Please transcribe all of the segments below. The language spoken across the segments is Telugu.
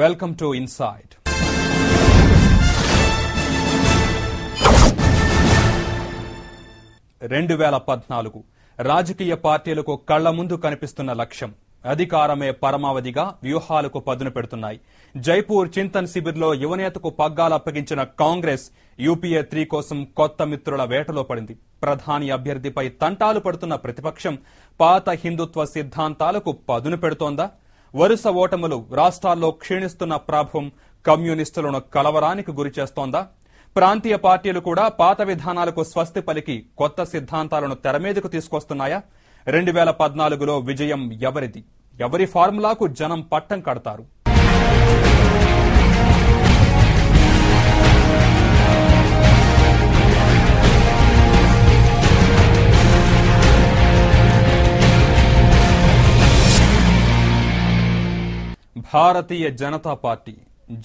Welcome to inside. రాజకీయ పార్టీలకు కళ్ల ముందు కనిపిస్తున్న లక్ష్యం అధికారమే పరమావధిగా వ్యూహాలకు పదును పెడుతున్నాయి. జైపూర్ చింతన్ శిబిర్లో యువనేతకు పగ్గాలప్పగించిన కాంగ్రెస్ యూపీఏ 3 కోసం కొత్త మిత్రుల వేటలో పడింది. ప్రధాని అభ్యర్థిపై తంటాలు పడుతున్న ప్రతిపక్షం పాత హిందుత్వ సిద్ధాంతాలకు పదును పెడుతోందా? వరుస ఓటములు రాష్ట్రాల్లో క్షీణిస్తున్న ప్రభావం కమ్యూనిస్టులను కలవరానికి గురిచేస్తోందా? ప్రాంతీయ పార్టీలు కూడా పాత విధానాలకు స్వస్తి పలికి కొత్త సిద్ధాంతాలను తెరమీదకు తీసుకొస్తున్నాయా? 2014లో విజయం ఎవరిది? ఎవరి ఫార్ములాకు జనం పట్టం కడతారు? భారతీయ జనతా పార్టీ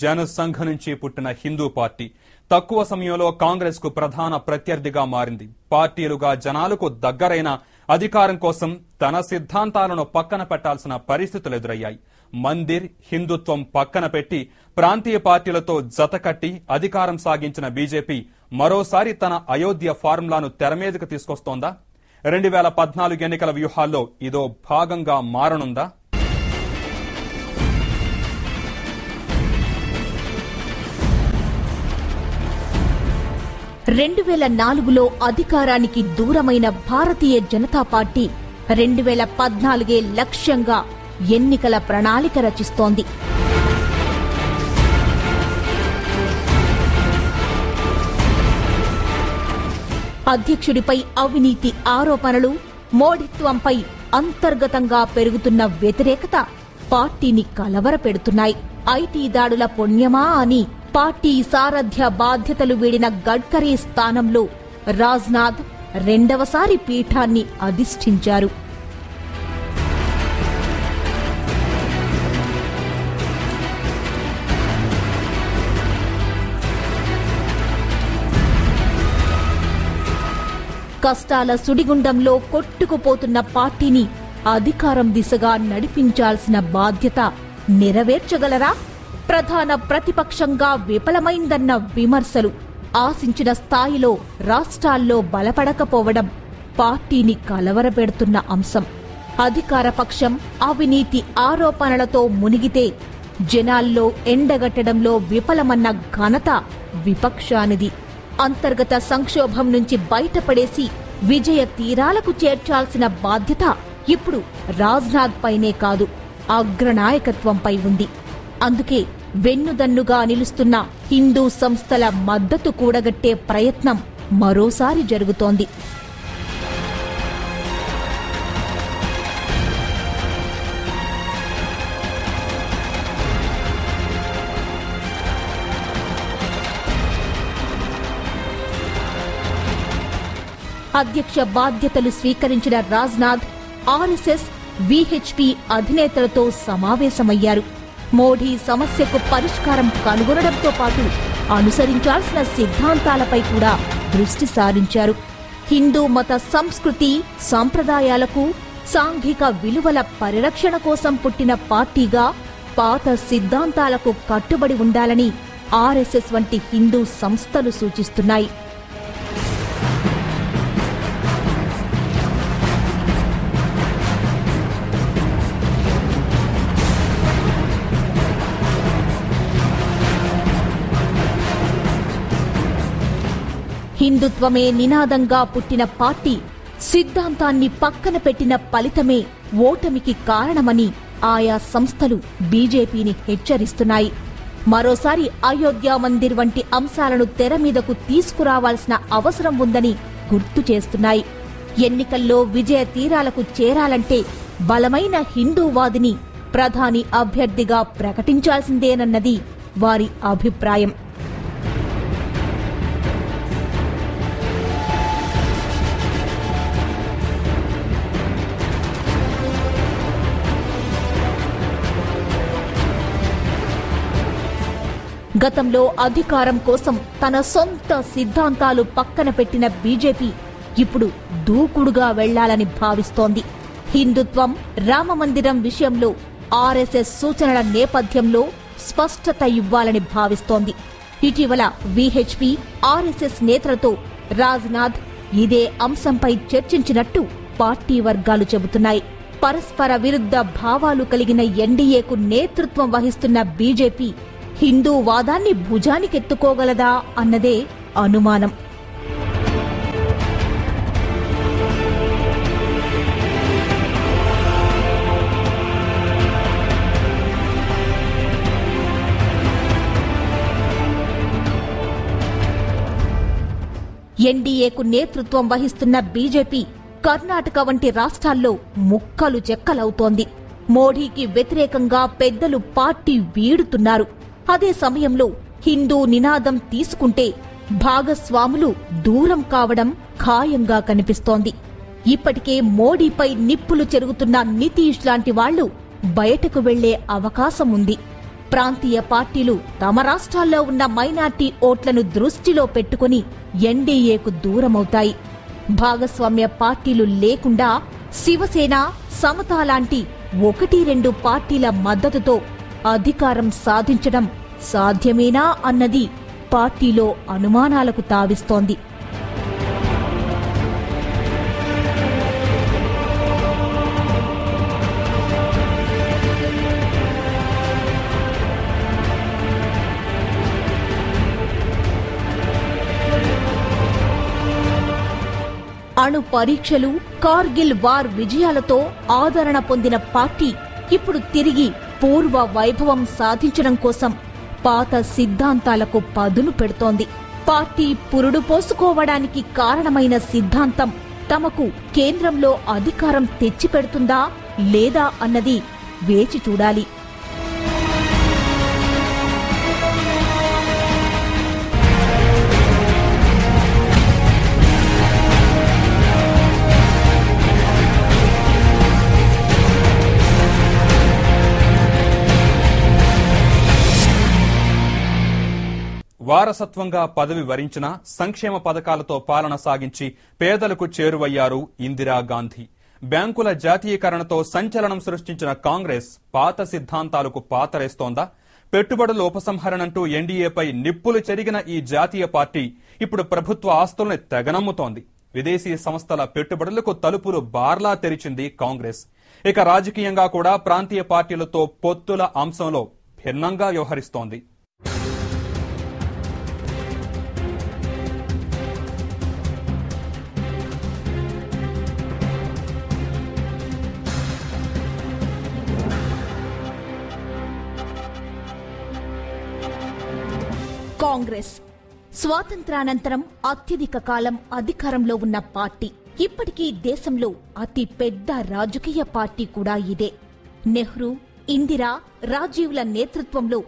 జనసంఘ్ నుంచి పుట్టిన హిందూ పార్టీ తక్కువ సమయంలో కాంగ్రెస్ కు ప్రధాన ప్రత్యర్థిగా మారింది. పార్టీలుగా జనాలకు దగ్గరైన అధికారం కోసం తన సిద్ధాంతాలను పక్కన పెట్టాల్సిన పరిస్థితులు ఎదురయ్యాయి. మందిర్ హిందుత్వం పక్కన పెట్టి ప్రాంతీయ పార్టీలతో జతకట్టి అధికారం సాగించిన బీజేపీ మరోసారి తన అయోధ్య ఫార్ములాను తెరమీదకు తీసుకొస్తోందా? 2014 ఎన్నికల వ్యూహాల్లో ఇదో భాగంగా మారనుందా? 2004లో అధికారానికి దూరమైన భారతీయ జనతా పార్టీ 2014 లక్ష్యంగా ఎన్నికల ప్రణాళిక రచిస్తోంది. అధ్యక్షుడిపై అవినీతి ఆరోపణలు, మోఢిత్వంపై అంతర్గతంగా పెరుగుతున్న వ్యతిరేకత పార్టీని కలవరపెడుతున్నాయి. ఐటీ దాడుల పుణ్యమా అని పార్టీ సారథ్య బాధ్యతలు వీడిన గడ్కరీ స్థానంలో రాజ్నాథ్ రెండవసారి పీఠాన్ని అధిష్ఠించారు. కష్టాల సుడిగుండంలో కొట్టుకుపోతున్న పార్టీని అధికారం దిశగా నడిపించాల్సిన బాధ్యత నెరవేర్చగలరా? ప్రధాన ప్రతిపక్షంగా విఫలమైందన్న విమర్శలు ఆశించిన స్థాయిలో రాష్ట్రాల్లో బలపడకపోవడం పార్టీని కలవరపెడుతున్న అంశం. అధికార పక్షం అవినీతి ఆరోపణలతో మునిగితే జనాల్లో ఎండగట్టడంలో విఫలమన్న ఘనత విపక్షానిది. అంతర్గత సంక్షోభం నుంచి బయటపడేసి విజయ తీరాలకు చేర్చాల్సిన బాధ్యత ఇప్పుడు రాజ్నాథ్ పైనే కాదు, అగ్రనాయకత్వంపై ఉంది. అందుకే వెన్నుదన్నుగా నిలుస్తున్న హిందూ సంస్థల మద్దతు కూడగట్టే ప్రయత్నం మరోసారి జరుగుతోంది. అధ్యక్ష బాధ్యతలు స్వీకరించిన రాజ్నాథ్ ఆర్ఎస్ఎస్, విహెచ్పి అధినేతలతో సమావేశమయ్యారు. మోడీ సమస్యకు పరిష్కారం కనుగొనడంతో పాటు అనుసరించాల్సిన సిద్ధాంతాలపై కూడా దృష్టి సారించారు. హిందూ మత సంస్కృతి సంప్రదాయాలకు, సాంఘిక విలువల పరిరక్షణ కోసం పుట్టిన పార్టీగా పాత సిద్ధాంతాలకు కట్టుబడి ఉండాలని ఆర్ఎస్ఎస్ వంటి హిందూ సంస్థలు సూచిస్తున్నాయి. హిందుత్వమే నినాదంగా పుట్టిన పార్టీ సిద్ధాంతాన్ని పక్కన పెట్టిన ఫలితమే ఓటమికి కారణమని ఆయా సంస్థలు బీజేపీని హెచ్చరిస్తున్నాయి. మరోసారి అయోధ్య మందిర్ వంటి అంశాలను తెరమీదకు తీసుకురావాల్సిన అవసరం ఉందని గుర్తు చేస్తున్నాయి. ఎన్నికల్లో విజయ తీరాలకు చేరాలంటే బలమైన హిందూవాదిని ప్రధాని అభ్యర్థిగా ప్రకటించాల్సిందేనన్నది వారి అభిప్రాయం. గతంలో అధికారం కోసం తన సొంత సిద్ధాంతాలు పక్కన పెట్టిన బీజేపీ ఇప్పుడు దూకుడుగా వెళ్లాలని భావిస్తోంది. హిందుత్వం, రామమందిరం విషయంలో ఆర్ఎస్ఎస్ సూచనల నేపథ్యంలో స్పష్టత ఇవ్వాలని భావిస్తోంది. ఇటీవల విహెచ్పి, ఆర్ఎస్ఎస్ నేతలతో రాజ్నాథ్ ఇదే అంశంపై చర్చించినట్టు పార్టీ వర్గాలు చెబుతున్నాయి. పరస్పర విరుద్ధ భావాలు కలిగిన ఎన్డీఏకు నేతృత్వం వహిస్తున్న బీజేపీ హిందూ వాదాన్ని భుజానికెత్తుకోగలదా అన్నదే అనుమానం. ఎన్డీఏకు నేతృత్వం వహిస్తున్న బీజేపీ కర్ణాటక వంటి రాష్ట్రాల్లో ముక్కలు చెక్కలవుతోంది. మోడీకి వ్యతిరేకంగా పెద్దలు పార్టీ వీడుతున్నారు. అదే సమయంలో హిందూ నినాదం తీసుకుంటే భాగస్వాములు దూరం కావడం ఖాయంగా కనిపిస్తోంది. ఇప్పటికే మోడీపై నిప్పులు చెరుగుతున్న నితీష్ లాంటి వాళ్లు బయటకు వెళ్లే అవకాశం ఉంది. ప్రాంతీయ పార్టీలు తమ రాష్ట్రాల్లో ఉన్న మైనార్టీ ఓట్లను దృష్టిలో పెట్టుకుని ఎన్డీఏకు దూరమవుతాయి. భాగస్వామ్య పార్టీలు లేకుండా శివసేన, సమతా లాంటి 1-2 పార్టీల మద్దతుతో అధికారం సాధించడం సాధ్యమేనా అన్నది పార్టీలో అనుమానాలకు తావిస్తోంది. అణు పరీక్షలు, కార్గిల్ వార్ విజయాలతో ఆదరణ పొందిన పార్టీ ఇప్పుడు తిరిగి పూర్వ వైభవం సాధించడం కోసం పాత సిద్ధాంతాలకు పదును పెడుతోంది. పార్టీ పురుడు పోసుకోవడానికి కారణమైన సిద్ధాంతం తమకు కేంద్రంలో అధికారం తెచ్చిపెడుతుందా లేదా అన్నది వేచి చూడాలి. వారసత్వంగా పదవి వరించిన సంక్షేమ పథకాలతో పాలన సాగించి పేదలకు చేరువయ్యారు ఇందిరాగాంధీ. బ్యాంకుల జాతీయకరణతో సంచలనం సృష్టించిన కాంగ్రెస్ పాత సిద్ధాంతాలకు పాతరేస్తోందా? పెట్టుబడుల ఉపసంహరణంటూ ఎన్డీఏపై నిప్పులు చెరిగిన ఈ జాతీయ పార్టీ ఇప్పుడు ప్రభుత్వ ఆస్తుల్ని తెగనమ్ముతోంది. విదేశీ సంస్థల పెట్టుబడులకు తలుపులు బార్లా తెరిచింది కాంగ్రెస్. ఇక రాజకీయంగా కూడా ప్రాంతీయ పార్టీలతో పొత్తుల అంశంలో భిన్నంగా వ్యవహరిస్తోంది. కాంగ్రెస్ స్వాతంత్రానంతరం అత్యధిక కాలం అధికారంలో ఉన్న పార్టీ. ఇప్పటికీ దేశంలో అతి పెద్ద రాజకీయ పార్టీ కూడా ఇదే. నెహ్రూ, ఇందిరా, రాజీవ్ల నేతృత్వంలో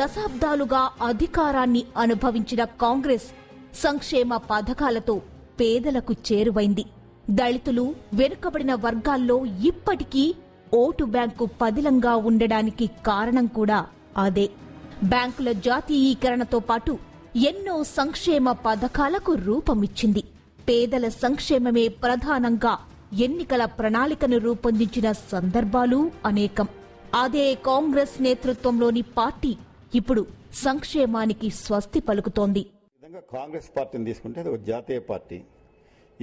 దశాబ్దాలుగా అధికారాన్ని అనుభవించిన కాంగ్రెస్ సంక్షేమ పథకాలతో పేదలకు చేరువైంది. దళితులు, వెనుకబడిన వర్గాల్లో ఇప్పటికీ ఓటు బ్యాంకు పదిలంగా ఉండడానికి కారణం కూడా అదే. బ్యాంకుల జాతీయీకరణతో పాటు ఎన్నో సంక్షేమ పథకాలకు రూపమిచ్చింది. పేదల సంక్షేమమే ప్రధానంగా ఎన్నికల ప్రణాళికను రూపొందించిన సందర్భాలు అనేకం. అదే కాంగ్రెస్ నేతృత్వంలోని పార్టీ ఇప్పుడు సంక్షేమానికి స్వస్తి పలుకుతోంది. కాంగ్రెస్ పార్టీని తీసుకుంటే అది ఒక జాతీయ పార్టీ.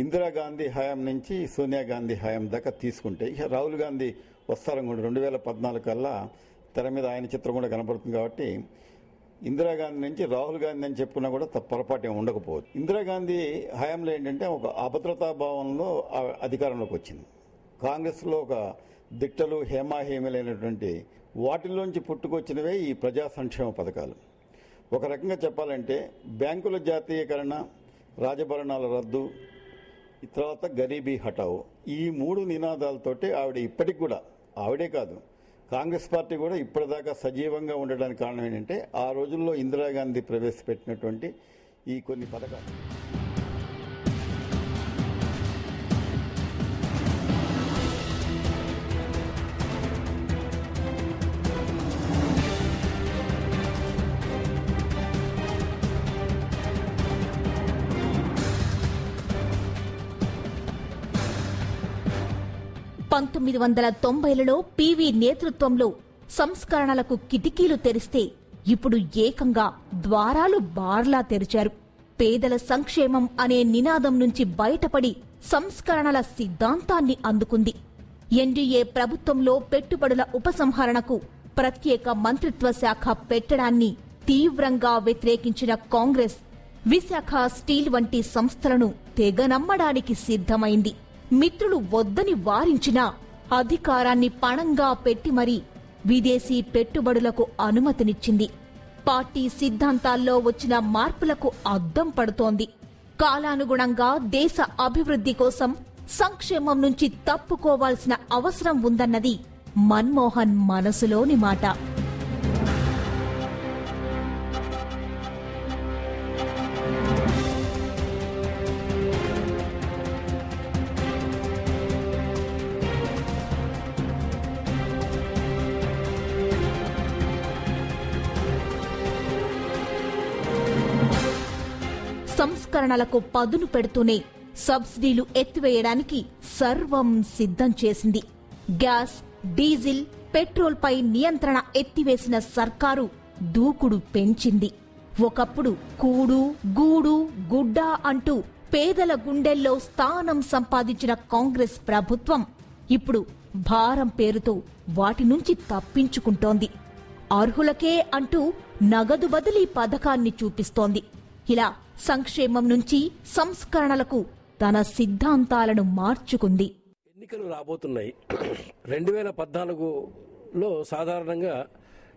ఇందిరాగాంధీ హయాం నుంచి సోనియా గాంధీ హయాం దాకా తీసుకుంటే ఇక రాహుల్ గాంధీ వస్తారం కూడా 2014 కల్లా తెర మీద ఆయన చిత్రం కూడా కనపడుతుంది. కాబట్టి ఇందిరాగాంధీ నుంచి రాహుల్ గాంధీ అని చెప్పుకున్నా కూడా పొరపాటు ఉండకపోవచ్చు. ఇందిరాగాంధీ హయాంలో ఏంటంటే ఒక అభద్రతా భావంలో అధికారంలోకి వచ్చింది. కాంగ్రెస్లో ఒక దిట్టలు, హేమాహేమలైనటువంటి వాటిల్లోంచి పుట్టుకొచ్చినవే ఈ ప్రజా సంక్షేమ పథకాలు. ఒక రకంగా చెప్పాలంటే బ్యాంకుల జాతీయకరణ, రాజభరణాల రద్దు, తర్వాత గరీబీ హటావు, ఈ 3 నినాదాలతోటి ఆవిడ ఇప్పటికి కూడా, ఆవిడే కాదు కాంగ్రెస్ పార్టీ కూడా ఇప్పటిదాకా సజీవంగా ఉండడానికి కారణం ఏంటంటే ఆ రోజుల్లో ఇందిరాగాంధీ ప్రవేశపెట్టినటువంటి ఈ కొన్ని పథకాలు. పంతొమ్మిది 1990లలో పివి నేతృత్వంలో సంస్కరణలకు కిటికీలు తెరిస్తే ఇప్పుడు ఏకంగా ద్వారాలు బార్లా తెరిచారు. పేదల సంక్షేమం అనే నినాదం నుంచి బయటపడి సంస్కరణల సిద్ధాంతాన్ని అందుకుంది. ఎన్డీఏ ప్రభుత్వంలో పెట్టుబడుల ఉపసంహరణకు ప్రత్యేక మంత్రిత్వ శాఖ పెట్టడాన్ని తీవ్రంగా వ్యతిరేకించిన కాంగ్రెస్ విశాఖ స్టీల్ వంటి సంస్థలను తెగనమ్మడానికి సిద్ధమైంది. మిత్రులు వద్దని వారించినా అధికారాన్ని పణంగా పెట్టి మరీ విదేశీ పెట్టుబడులకు అనుమతినిచ్చింది. పార్టీ సిద్ధాంతాల్లో వచ్చిన మార్పులకు అద్దం పడుతోంది. కాలానుగుణంగా దేశ అభివృద్ధి కోసం సంక్షేమం నుంచి తప్పుకోవాల్సిన అవసరం ఉందన్నది మన్మోహన్ మనసులోని మాట. సంస్కరణలకు పదును పెడుతూనే సబ్సిడీలు ఎత్తివేయడానికి సర్వం సిద్ధం చేసింది. గ్యాస్, డీజిల్, పెట్రోల్పై నియంత్రణ ఎత్తివేసిన సర్కారు దూకుడు పెంచింది. ఒకప్పుడు కూడు, గూడు, గుడ్డ అంటూ పేదల గుండెల్లో స్థానం సంపాదించిన కాంగ్రెస్ ప్రభుత్వం ఇప్పుడు భారం పేరుతో వాటి నుంచి తప్పించుకుంటోంది. అర్హులకే అంటూ నగదు బదిలీ పథకాన్ని చూపిస్తోంది. ఇలా సంక్షేమం నుంచి సంస్కరణలకు తన సిద్ధాంతాలను మార్చుకుంది. ఎన్నికలు రాబోతున్నాయి. 2014లో సాధారణంగా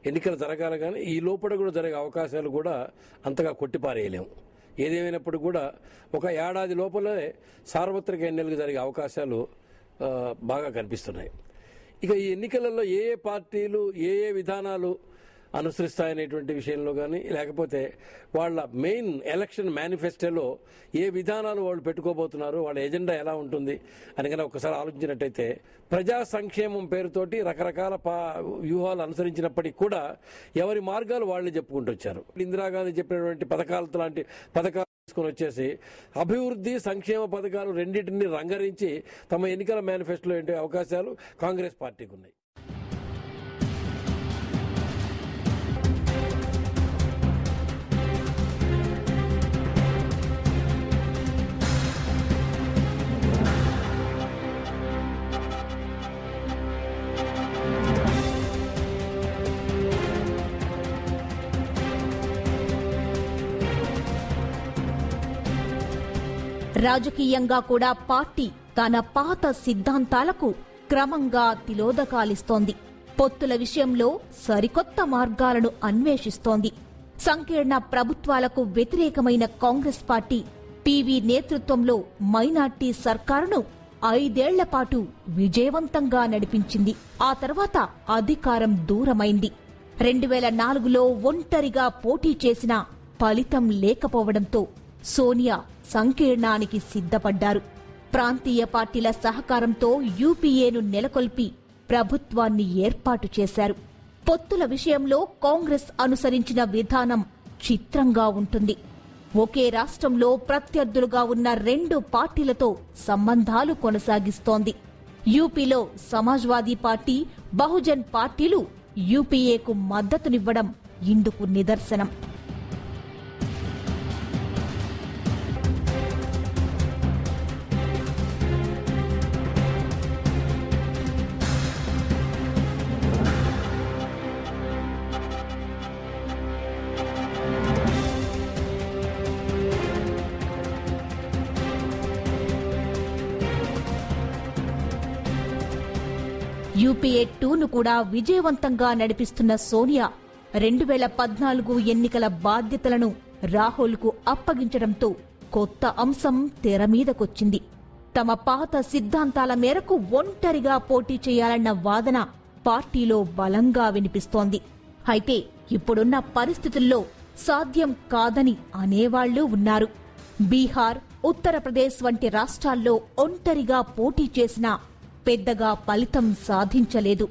ఎన్నికలు జరగాలి, కానీ ఈ లోపల కూడా జరిగే అవకాశాలు కూడా అంతగా కొట్టిపారేయలేము. ఏదేమైనప్పుడు కూడా ఒక ఏడాది లోపలే సార్వత్రిక ఎన్నికలు జరిగే అవకాశాలు బాగా కనిపిస్తున్నాయి. ఇక ఈ ఎన్నికలలో ఏ ఏ పార్టీలు ఏ ఏ విధానాలు అనుసరిస్తాయనేటువంటి విషయంలో కానీ, లేకపోతే వాళ్ళ మెయిన్ ఎలక్షన్ మేనిఫెస్టోలో ఏ విధానాలు వాళ్ళు పెట్టుకోబోతున్నారు, వాళ్ళ ఎజెండా ఎలా ఉంటుంది అని కనుక ఒకసారి ఆలోచించినట్టయితే, ప్రజా సంక్షేమం పేరుతోటి రకరకాల వ్యూహాలు అనుసరించినప్పటికీ కూడా ఎవరి మార్గాలు వాళ్ళే చెప్పుకుంటూ వచ్చారు. ఇందిరాగాంధీ చెప్పినటువంటి పథకాలతో లాంటి పథకాలు తీసుకొని వచ్చేసి అభివృద్ధి సంక్షేమ పథకాలు రెండింటిని రంగరించి తమ ఎన్నికల మేనిఫెస్టోలో ఏంటి అవకాశాలు కాంగ్రెస్ పార్టీకి ఉన్నాయి. రాజకీయంగా కూడా పార్టీ తన పాత సిద్ధాంతాలకు క్రమంగా తిలోదకాలిస్తోంది. పొత్తుల విషయంలో సరికొత్త మార్గాలను అన్వేషిస్తోంది. సంకీర్ణ ప్రభుత్వాలకు వ్యతిరేకమైన కాంగ్రెస్ పార్టీ పీవీ నేతృత్వంలో మైనార్టీ సర్కారును 5 ఏళ్ల పాటు విజయవంతంగా నడిపించింది. ఆ తర్వాత అధికారం దూరమైంది. 2004లో ఒంటరిగా పోటీ చేసినా ఫలితం లేకపోవడంతో సోనియా సంకీర్ణానికి సిద్ధపడ్డారు. ప్రాంతీయ పార్టీల సహకారంతో యూపీఏను నెలకొల్పి ప్రభుత్వాన్ని ఏర్పాటు చేశారు. పొత్తుల విషయంలో కాంగ్రెస్ అనుసరించిన విధానం చిత్రంగా ఉంటుంది. ఒకే రాష్ట్రంలో ప్రత్యర్థులుగా ఉన్న 2 పార్టీలతో సంబంధాలు కొనసాగిస్తోంది. యూపీలో సమాజ్వాదీ పార్టీ, బహుజన్ పార్టీలు యూపీఏకు మద్దతునివ్వడం ఇందుకు నిదర్శనం. యూపీఏ 2ను కూడా విజయవంతంగా నడిపిస్తున్న సోనియా 2014 ఎన్నికల బాధ్యతలను రాహుల్కు అప్పగించడంతో కొత్త అంశం తెరమీదకొచ్చింది. తమ పాత సిద్ధాంతాల మేరకు ఒంటరిగా పోటీ చేయాలన్న వాదన పార్టీలో బలంగా వినిపిస్తోంది. అయితే ఇప్పుడున్న పరిస్థితుల్లో సాధ్యం కాదని అనేవాళ్లూ ఉన్నారు. బీహార్, ఉత్తరప్రదేశ్ వంటి రాష్ట్రాల్లో ఒంటరిగా పోటీ చేసినా పెద్దగా ఫలితం సాధించలేదు.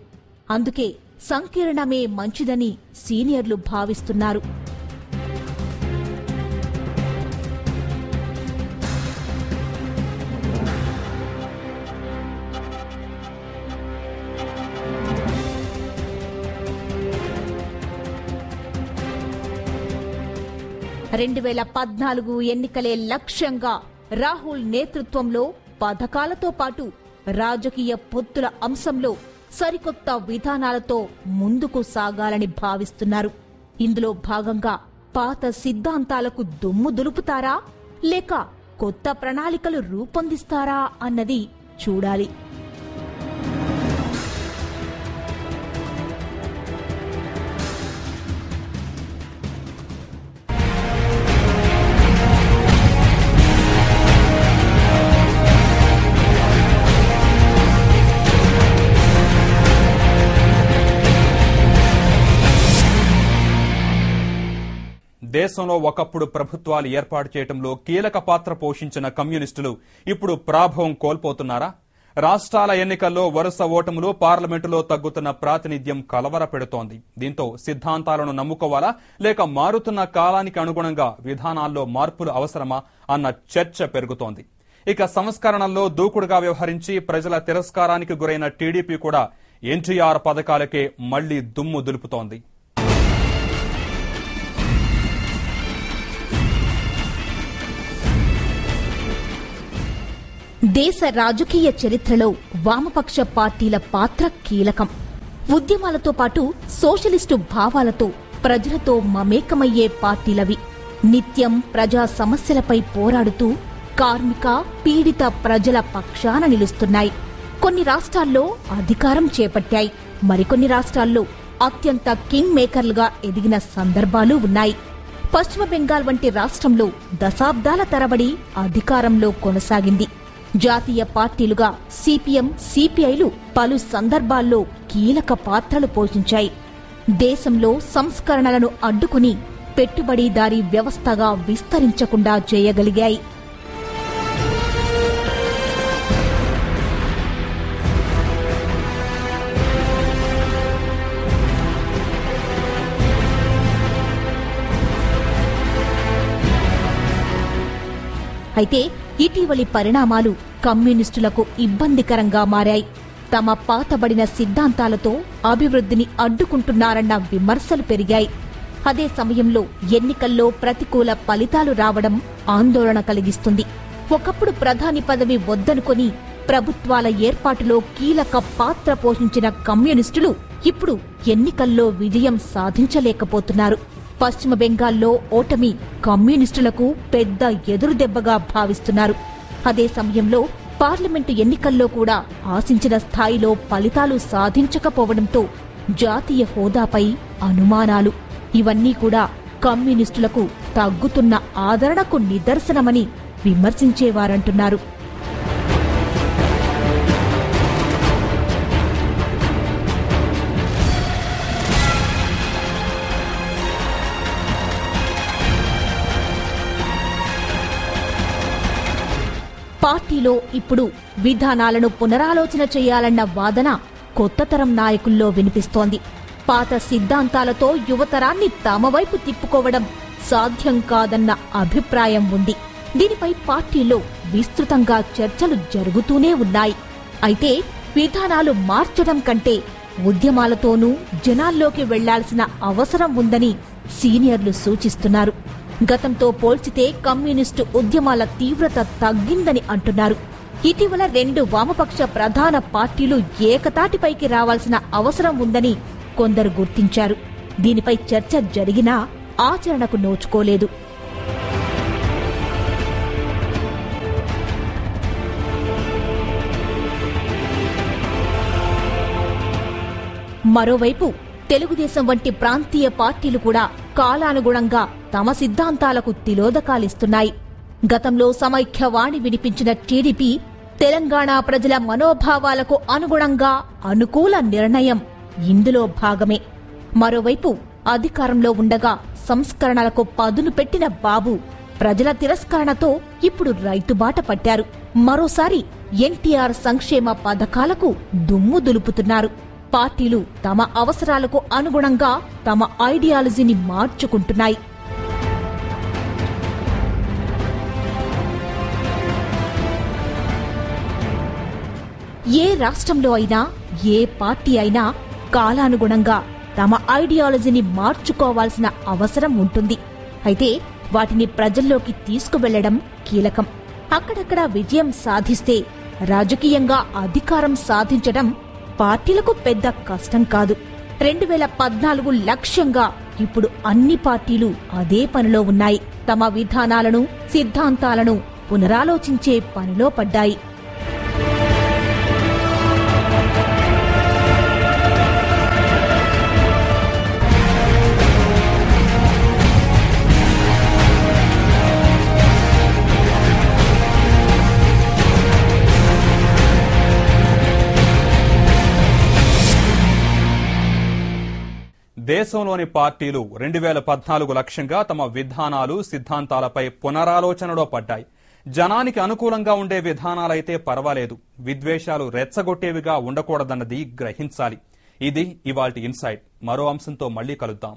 అందుకే సంకీర్ణమే మంచిదని సీనియర్లు భావిస్తున్నారు. 2014 ఎన్నికలే లక్ష్యంగా రాహుల్ నేతృత్వంలో పథకాలతో పాటు రాజకీయ పొత్తుల అంశంలో సరికొత్త విధానాలతో ముందుకు సాగాలని భావిస్తున్నారు. ఇందులో భాగంగా పాత సిద్ధాంతాలకు దుమ్ము దులుపుతారా లేక కొత్త ప్రణాళికలు రూపొందిస్తారా అన్నది చూడాలి. దేశంలో ఒకప్పుడు ప్రభుత్వాలు ఏర్పాటు చేయడంలో కీలక పాత్ర పోషించిన కమ్యూనిస్టులు ఇప్పుడు ప్రాభవం కోల్పోతున్నారా? రాష్ట్రాల ఎన్నికల్లో వరుస ఓటములు, పార్లమెంటులో తగ్గుతున్న ప్రాతినిధ్యం కలవరపెడుతోంది. దీంతో సిద్ధాంతాలను నమ్ముకోవాలా లేక మారుతున్న కాలానికి అనుగుణంగా విధానాల్లో మార్పులు అవసరమా అన్న చర్చ పెరుగుతోంది. ఇక సంస్కరణల్లో దూకుడుగా వ్యవహరించి ప్రజల తిరస్కారానికి గురైన టీడీపీ కూడా ఎన్టీఆర్ పథకాలకే మళ్లీ దుమ్ము దులుపుతోంది. దేశ రాజకీయ చరిత్రలో వామపక్ష పార్టీల పాత్ర కీలకం. ఉద్యమాలతో పాటు సోషలిస్టు భావాలతో ప్రజలతో మమేకమయ్యే పార్టీలవి. నిత్యం ప్రజా సమస్యలపై పోరాడుతూ కార్మిక, పీడిత ప్రజల పక్షాన నిలుస్తున్నాయి. కొన్ని రాష్ట్రాల్లో అధికారం చేపట్టాయి. మరికొన్ని రాష్ట్రాల్లో అత్యంత కింగ్ మేకర్లుగా ఎదిగిన సందర్భాలు ఉన్నాయి. పశ్చిమ బెంగాల్ వంటి రాష్ట్రంలో దశాబ్దాల తరబడి అధికారంలో కొనసాగింది. జాతీయ పార్టీలుగా సిపిఎం, సిపిఐలు పలు సందర్భాల్లో కీలక పాత్రలు పోషించాయి. దేశంలో సంస్కరణలను అడ్డుకుని పెట్టుబడిదారీ వ్యవస్థగా విస్తరించకుండా చేయగలిగాయి. అయితే ఇటీవలి పరిణామాలు కమ్యూనిస్టులకు ఇబ్బందికరంగా మారాయి. తమ పాతబడిన సిద్ధాంతాలతో అభివృద్ధిని అడ్డుకుంటున్నారన్న విమర్శలు పెరిగాయి. అదే సమయంలో ఎన్నికల్లో ప్రతికూల ఫలితాలు రావడం ఆందోళన కలిగిస్తుంది. ఒకప్పుడు ప్రధాని పదవి వద్దనుకొని ప్రభుత్వాల ఏర్పాటులో కీలక పాత్ర పోషించిన కమ్యూనిస్టులు ఇప్పుడు ఎన్నికల్లో విజయం సాధించలేకపోతున్నారు. పశ్చిమ బెంగాల్లో ఓటమి కమ్యూనిస్టులకు పెద్ద ఎదురుదెబ్బగా భావిస్తున్నారు. అదే సమయంలో పార్లమెంటు ఎన్నికల్లో కూడా ఆశించిన స్థాయిలో ఫలితాలు సాధించకపోవడంతో జాతీయ హోదాపై అనుమానాలు. ఇవన్నీ కూడా కమ్యూనిస్టులకు తగ్గుతున్న ఆదరణకు నిదర్శనమని విమర్శించేవారంటున్నారు. పార్టీలో ఇప్పుడు విధానాలను పునరాలోచన చేయాలన్న వాదన కొత్త తరం నాయకుల్లో వినిపిస్తోంది. పాత సిద్ధాంతాలతో యువతరాన్ని తమ వైపు తిప్పుకోవడం సాధ్యం కాదన్న అభిప్రాయం ఉంది. దీనిపై పార్టీలో విస్తృతంగా చర్చలు జరుగుతూనే ఉన్నాయి. అయితే విధానాలు మార్చడం కంటే ఉద్యమాలతోనూ జనాల్లోకి వెళ్లాల్సిన అవసరం ఉందని సీనియర్లు సూచిస్తున్నారు. గతంతో పోల్చితే కమ్యూనిస్టు ఉద్యమాల తీవ్రత తగ్గిందని అంటున్నారు. ఇటీవల 2 వామపక్ష ప్రధాన పార్టీలు ఏకతాటిపైకి రావాల్సిన అవసరం ఉందని కొందరు గుర్తించారు. దీనిపై చర్చ జరిగినా ఆచరణకు నోచుకోలేదు. మరోవైపు తెలుగుదేశం వంటి ప్రాంతీయ పార్టీలు కూడా కాలానుగుణంగా తమ సిద్ధాంతాలకు తిలోదకాలిస్తున్నాయి. గతంలో సమైక్యవాణి వినిపించిన టీడీపీ తెలంగాణ ప్రజల మనోభావాలకు అనుగుణంగా అనుకూల నిర్ణయం ఇందులో భాగమే. మరోవైపు అధికారంలో ఉండగా సంస్కరణలకు పదును పెట్టిన బాబు ప్రజల తిరస్కరణతో ఇప్పుడు రైతుబాట పట్టారు. మరోసారి ఎన్టీఆర్ సంక్షేమ పథకాలకు దుమ్ము దులుపుతున్నారు. పార్టీలు తమ అవసరాలకు అనుగుణంగా తమ ఐడియాలజీని మార్చుకుంటున్నాయి. ఏ రాష్ట్రంలో అయినా ఏ పార్టీ అయినా కాలానుగుణంగా తమ ఐడియాలజీని మార్చుకోవాల్సిన అవసరం ఉంటుంది. అయితే వాటిని ప్రజల్లోకి తీసుకువెళ్లడం కీలకం. అక్కడక్కడ విజయం సాధిస్తే రాజకీయంగా అధికారం సాధించడం పార్టీలకు పెద్ద కష్టం కాదు. 2014 లక్ష్యంగా ఇప్పుడు అన్ని పార్టీలు అదే పనిలో ఉన్నాయి. తమ విధానాలను, సిద్ధాంతాలను పునరాలోచించే పనిలో పడ్డాయి. దేశంలోని పార్టీలు 2014 లక్ష్యంగా తమ విధానాలు, సిద్ధాంతాలపై పునరాలోచనలో పడ్డాయి. జనానికి అనుకూలంగా ఉండే విధానాలైతే పర్వాలేదు, విద్వేషాలు రెచ్చగొట్టేవిగా ఉండకూడదన్నది గ్రహించాలి. ఇది ఇవాల్టి ఇన్సైట్. మరో అంశంతో మళ్లీ కలుద్దాం.